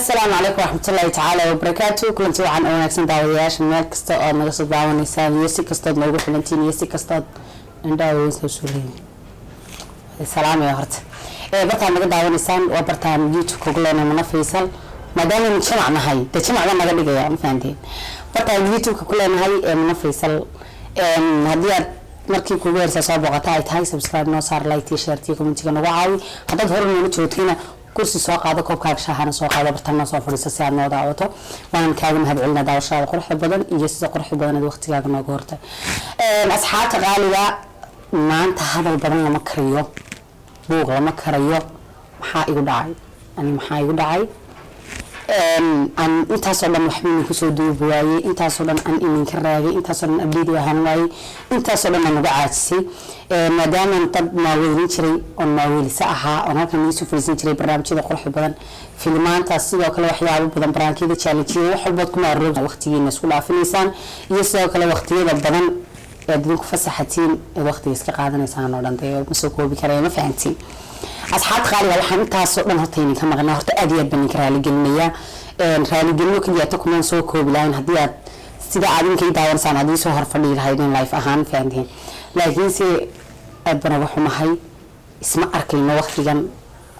السلام عليكم ورحمة الله تعالى وبركاته. كنت عن أوناكسن داوياش من كستا أو نقصد داون إنسان يسي كستا نوجو فلنتين يسي كستا نداوي سوسولي. السلام يا هرت. برتان نقدر داون إنسان وبرتان يوتيوب كوكلنا من فيصل ما دام نشمعنا هاي تشمعنا ما قبل جاي مثلاً برتان يوتيوب كوكلنا هاي من فيصل هدية markii ku weersa soo boqotay ay tahay subscribe noo saar like t-shirt iyo comment-ga nagu caawi hadda hore noo joogtina kursi soo qaado koobkaaga shahana soo qaado bartana soo fadhiiso si aad noo daawato waan kaaga mahadcelinaa daawashada quruxda badan iyo sida quruxda badan ee waqtigaaga nooga hortay asxaabta qaaliga maanta hadal badan lama kariyo buuq lama karayo maxaa igu dhacay an intaasoo dhan waxbaan ku soo duubi waayay intaasoo dhan aan idinka raagay intaasoo dhan abdiid ahaan waayay intaasoo dhan naga caajisay maadaama dad maaweelin jiray oo maaweelisa ahaa oo halkan isu fariisan jiray barnaamijyada quruxda badan filmaantaas sidoo kale waxyaabo badan barnaamijyada challenge wax walba ku maaroog waqtigiina isku dhaafinaysaan iyo sidoo kale waqtiyada badan ee idinku fasaxatiin ee waqtiga iska qaadanaysaan oo dhan ma soo koobi kareen ma fahantiin asxaab qaaliga waxaan intaasoo dhan horta idinka maqnaa horta aad iyo aad baan idinka raaligelinayaa raaligelino kaliya ta kumaan soo koobi lahayn haddii aad sida aad idinkay daawanaysaan haddii soo horfadhigi lahaydeen life ahaan fahantiin laakiinse aad baan uga xumahay isma arkayno waqtigan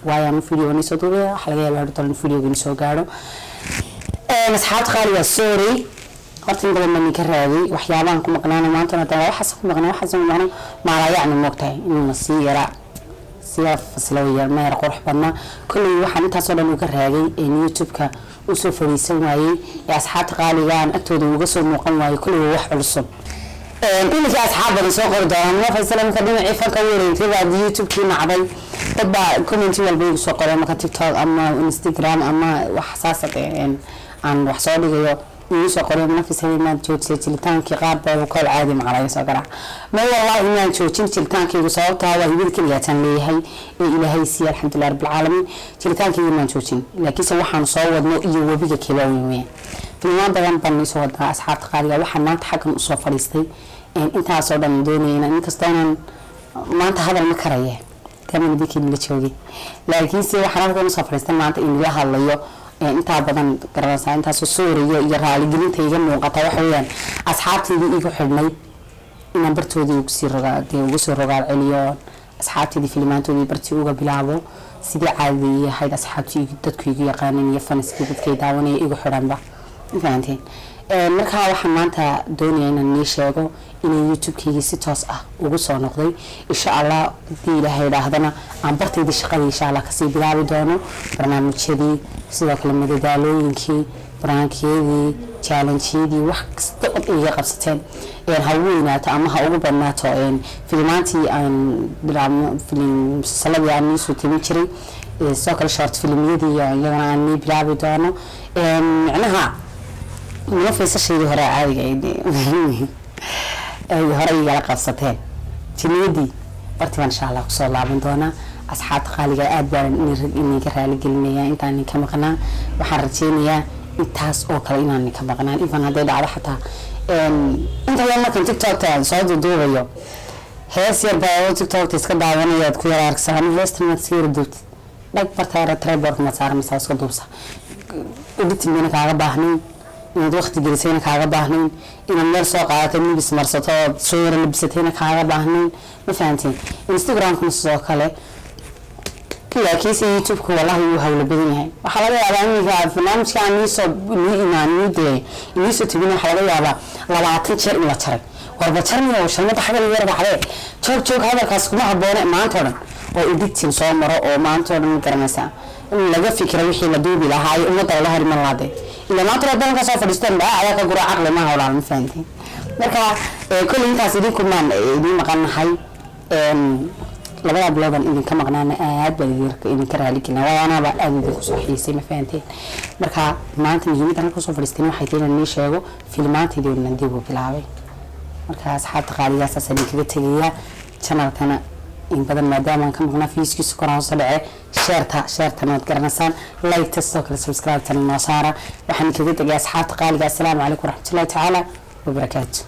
waayaan videogani soo duubaya waxa laga yaabaa horta videogani soo gaadho asxaab qaaliga sorry horta inta badan idinka raagay waxyaabahan ku maqnaana maanta waxaas ku maqnaa maala yacni moogtahay inuu sii yaraa سياف فصلوية ما يرقح بنا كل واحد أنت صار له كراجي إن يوتيوب كا وسوف يسوي أصحاب غاليان أكتب وقصوا مقام كل واحد الصب إن في أصحاب السوق الدوام ما في سلام كديم عفوا كويرين في بعد يوتيوب كنا عبي تبع كومنتي والبيج سوق ما كتيك توك أما إنستغرام أما وحساسة يعني عن وحصادي جيو يسوق قريب في سليمان تشوت سلتان كي قارب وكل عادي مع رئيس أقرع ما والله إن تشوت سلتان كي وصوتها وهي كل يتنلي هي إلى هي سير الحمد لله رب العالمين سلتان كي ما تشوتين لكن سوى حن صوّد نو يوبيك كيلوين في ما بين بني صوّد أصحاب قارية وحنا نتحكم صوّ فلسطين أنت أصوّد من دوني أن أنت استانا ما أنت هذا المكرية كمان بيك اللي تشوفي لكن سوى حنا نتحكم صوّ فلسطين ما أنت إن لها الله inta badan garanaysaa intaas Suuriya iyo raali gelintayga muuqata waxa weeyaan asxaabteedii igu xidhnay inaan bartoodii ugu soo rogaal celiyo asxaabteedii filmaantoodii bartii uga bilaabo sidii caadi ahayd asxaabtii dadku igu yaqaaneen iyo faniskii dadkay daawanaya igu xidhanba fahanteen markaa waxaan maanta doonayaa inaan sheego in YouTube-kayga si toos ah ugu soo noqday insha Allah hadii Ilaahay yiraahdana aan bartayda shaqada insha Allah ka sii bilaabi doono barnaamijyadii sidoo kale madadaalooyinkii barnaamijyadii challenge-yadii wax kasta oo iga qabsateen haweenaata ama ha ugu badnaato filmaantii aan film salada aan soo timi jiray sidoo kale short filmyadii iyagana aan bilaabi doono macnaha ما في شيء هراء عادي هراء يلا قصتين تنودي برتي إن شاء الله وصل الله من دونا أصحاب خالقة أدبر إني كرالي قلني أنت أني كم قناة وحرتيني إنتاس أو كلنا أني كم قناة إيفان هذا على حتى أنت يوم كنت تيك توك صاد دوبيو هي سير باو تيك توك تسكت دعوانا يد كوير أركسان وست ما تصير دوت لك برتارة تريبورك ما صار مساس كدوسة وديت منك على باهني إن وقت جلسينا كعجب باهنين إن الناس ساق عاتمني بس مرصات صور لبستينا كعجب باهنين ما فهمتين إنستغرام كم ساق عليه كلا كيس يوتيوب كل والله يوهول بدنيه وحلاوة على فنان مش كان يسوب إيمان يدري يسوب تبين حلاوة على لبعتين شر ولا ترى وربطرني وشلون بحاجة اللي يرجع عليه شوك هذا كاسكما هبونا ما أنتظر وإديتين صور مرة أو ما أنتظر من كرنسا لقى فكرة وحي لدوبي لها هاي أمة الله المرة إلا ما ترى دون كسر فلسطين بقى على كجرا عقل ما هو العالم فهمتين مركا كل إنت أصدقائك كمان دي مكان حي لبلا بلادن إذا كم مقنعنا بدير إذا كره لك وأنا بقى أبي صحيح سيما فهمتين مركا ما أنت نجيب أنا كسر فلسطين وحيتين النيش يجو فيلمات يدور نديبو بالعابي مركا أصحاب تقاليد أساسا كده تجيها شنرتنا إن بدل ما دام كم هنا في سكيس كران صلعة شيرتها ما تقرنسان لايك تستوك سبسكرايب تنو نصارى وحن كذا تجي أصحاب تقاليد السلام عليكم ورحمة الله تعالى وبركاته.